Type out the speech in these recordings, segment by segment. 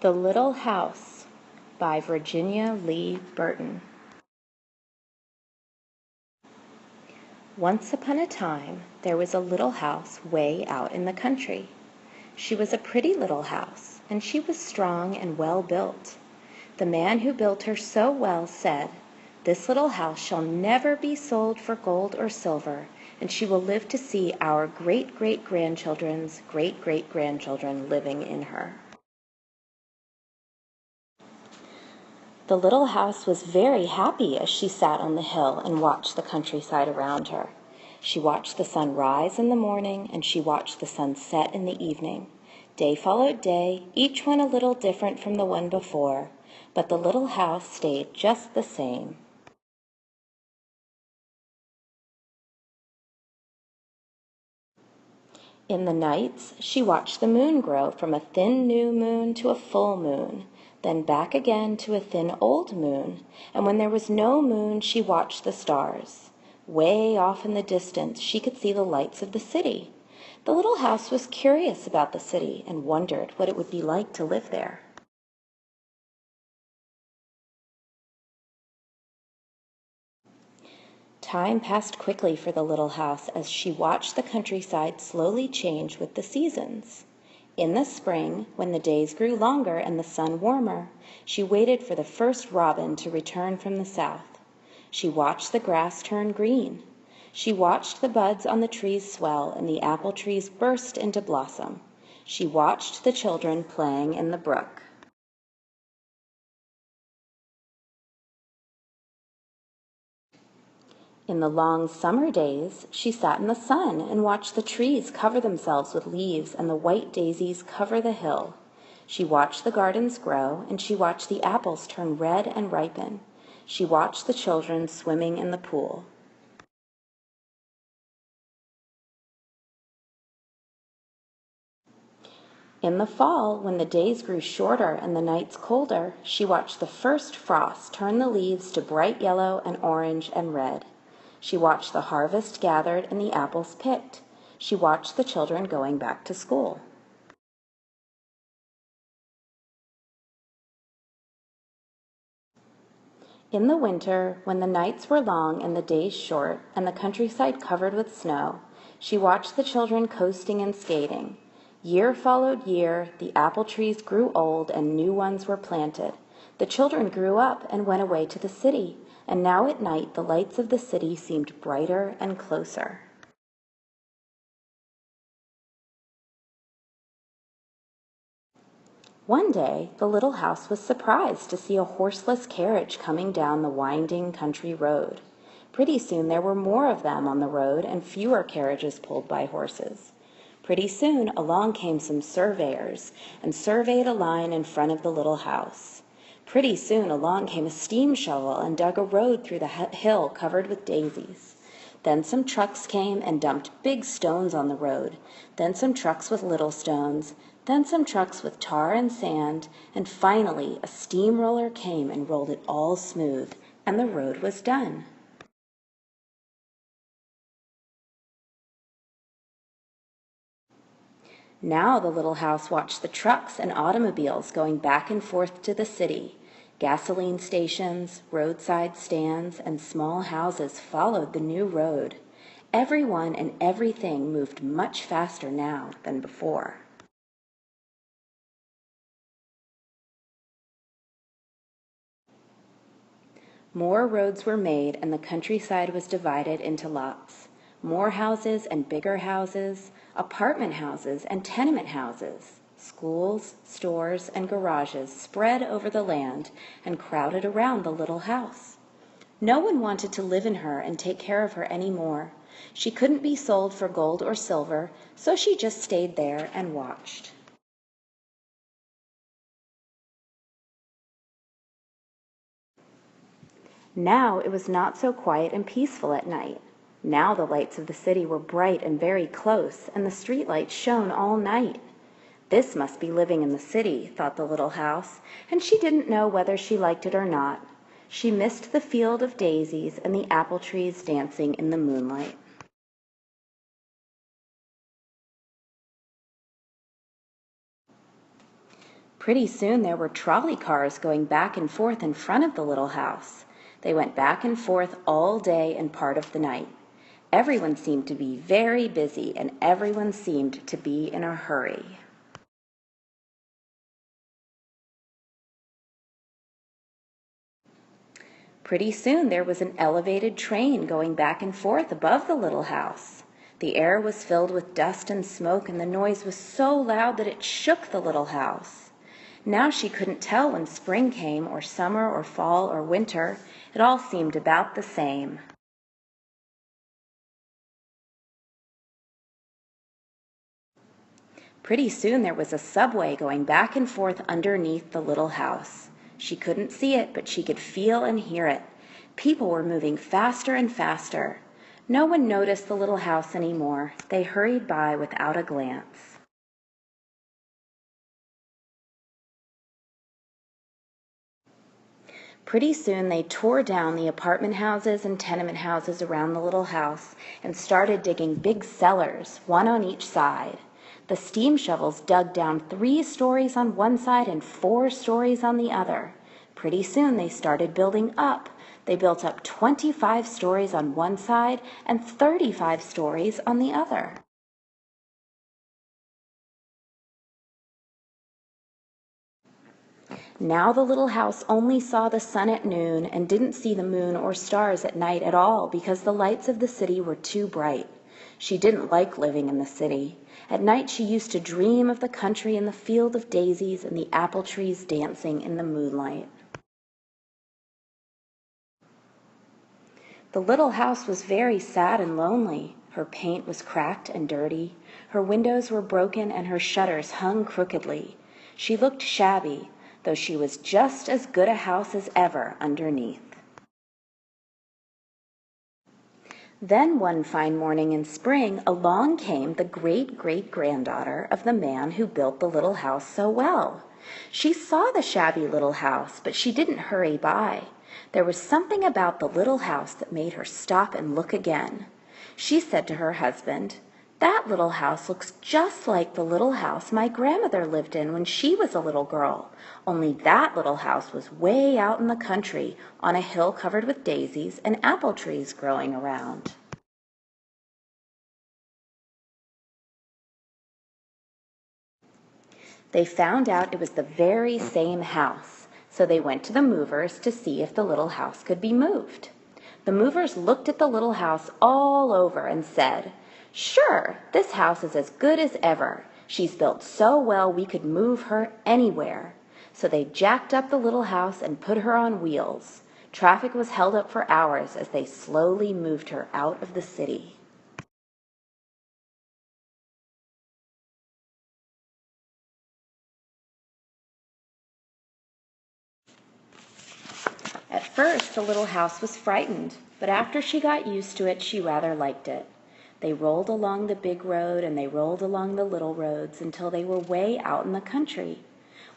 The Little House by Virginia Lee Burton. Once upon a time, there was a little house way out in the country. She was a pretty little house, and she was strong and well built. The man who built her so well said, "This little house shall never be sold for gold or silver, and she will live to see our great-great-grandchildren's great-great-grandchildren living in her." The little house was very happy as she sat on the hill and watched the countryside around her. She watched the sun rise in the morning, and she watched the sun set in the evening. Day followed day, each one a little different from the one before, but the little house stayed just the same. In the nights, she watched the moon grow from a thin new moon to a full moon, then back again to a thin old moon, and when there was no moon, she watched the stars. Way off in the distance, she could see the lights of the city. The little house was curious about the city and wondered what it would be like to live there. Time passed quickly for the little house as she watched the countryside slowly change with the seasons. In the spring, when the days grew longer and the sun warmer, she waited for the first robin to return from the south. She watched the grass turn green. She watched the buds on the trees swell and the apple trees burst into blossom. She watched the children playing in the brook. In the long summer days, she sat in the sun and watched the trees cover themselves with leaves and the white daisies cover the hill. She watched the gardens grow, and she watched the apples turn red and ripen. She watched the children swimming in the pool. In the fall, when the days grew shorter and the nights colder, she watched the first frost turn the leaves to bright yellow and orange and red. She watched the harvest gathered and the apples picked. She watched the children going back to school. In the winter, when the nights were long and the days short, and the countryside covered with snow, she watched the children coasting and skating. Year followed year, the apple trees grew old and new ones were planted. The children grew up and went away to the city, and now at night the lights of the city seemed brighter and closer. One day, the little house was surprised to see a horseless carriage coming down the winding country road. Pretty soon there were more of them on the road and fewer carriages pulled by horses. Pretty soon along came some surveyors and surveyed a line in front of the little house. Pretty soon along came a steam shovel and dug a road through the hill covered with daisies. Then some trucks came and dumped big stones on the road. Then some trucks with little stones. Then some trucks with tar and sand. And finally a steamroller came and rolled it all smooth, and the road was done. Now the little house watched the trucks and automobiles going back and forth to the city. Gasoline stations, roadside stands, and small houses followed the new road. Everyone and everything moved much faster now than before. More roads were made, and the countryside was divided into lots. More houses and bigger houses, apartment houses and tenement houses, schools, stores, and garages spread over the land and crowded around the little house. No one wanted to live in her and take care of her any more. She couldn't be sold for gold or silver, so she just stayed there and watched. Now it was not so quiet and peaceful at night. Now the lights of the city were bright and very close, and the street lights shone all night. This must be living in the city, thought the little house, and she didn't know whether she liked it or not. She missed the field of daisies and the apple trees dancing in the moonlight. Pretty soon there were trolley cars going back and forth in front of the little house. They went back and forth all day and part of the night. Everyone seemed to be very busy, and everyone seemed to be in a hurry. Pretty soon there was an elevated train going back and forth above the little house. The air was filled with dust and smoke, and the noise was so loud that it shook the little house. Now she couldn't tell when spring came, or summer, or fall, or winter. It all seemed about the same. Pretty soon there was a subway going back and forth underneath the little house. She couldn't see it, but she could feel and hear it. People were moving faster and faster. No one noticed the little house anymore. They hurried by without a glance. Pretty soon they tore down the apartment houses and tenement houses around the little house and started digging big cellars, one on each side. The steam shovels dug down 3 stories on one side and 4 stories on the other. Pretty soon they started building up. They built up 25 stories on one side and 35 stories on the other. Now the little house only saw the sun at noon and didn't see the moon or stars at night at all because the lights of the city were too bright. She didn't like living in the city. At night she used to dream of the country and the field of daisies and the apple trees dancing in the moonlight. The little house was very sad and lonely. Her paint was cracked and dirty. Her windows were broken and her shutters hung crookedly. She looked shabby, though she was just as good a house as ever underneath. Then one fine morning in spring, along came the great-great-granddaughter of the man who built the little house so well. She saw the shabby little house, but she didn't hurry by. There was something about the little house that made her stop and look again. She said to her husband, "That little house looks just like the little house my grandmother lived in when she was a little girl, only that little house was way out in the country on a hill covered with daisies and apple trees growing around." They found out it was the very same house, so they went to the movers to see if the little house could be moved. The movers looked at the little house all over and said, "Sure, this house is as good as ever. She's built so well we could move her anywhere." So they jacked up the little house and put her on wheels. Traffic was held up for hours as they slowly moved her out of the city. At first, the little house was frightened, but after she got used to it, she rather liked it. They rolled along the big road and they rolled along the little roads until they were way out in the country.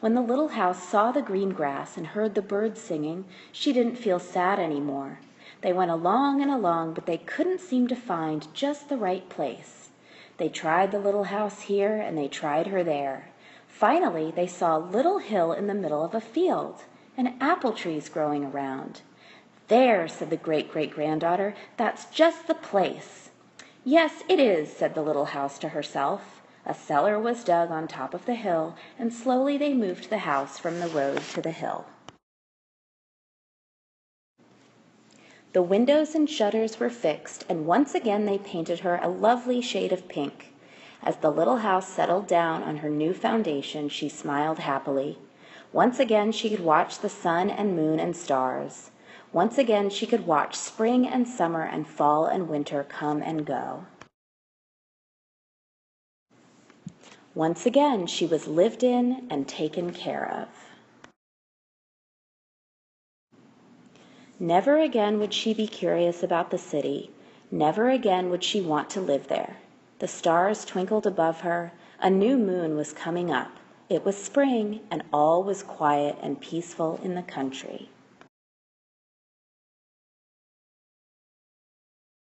When the little house saw the green grass and heard the birds singing, she didn't feel sad anymore. They went along and along, but they couldn't seem to find just the right place. They tried the little house here and they tried her there. Finally, they saw a little hill in the middle of a field and apple trees growing around. "There," said the great-great-granddaughter, "that's just the place." "Yes, it is," said the little house to herself. A cellar was dug on top of the hill, and slowly they moved the house from the road to the hill. The windows and shutters were fixed, and once again they painted her a lovely shade of pink. As the little house settled down on her new foundation, she smiled happily. Once again she could watch the sun and moon and stars. Once again she could watch spring and summer and fall and winter come and go. Once again she was lived in and taken care of. Never again would she be curious about the city. Never again would she want to live there. The stars twinkled above her. A new moon was coming up. It was spring, and all was quiet and peaceful in the country.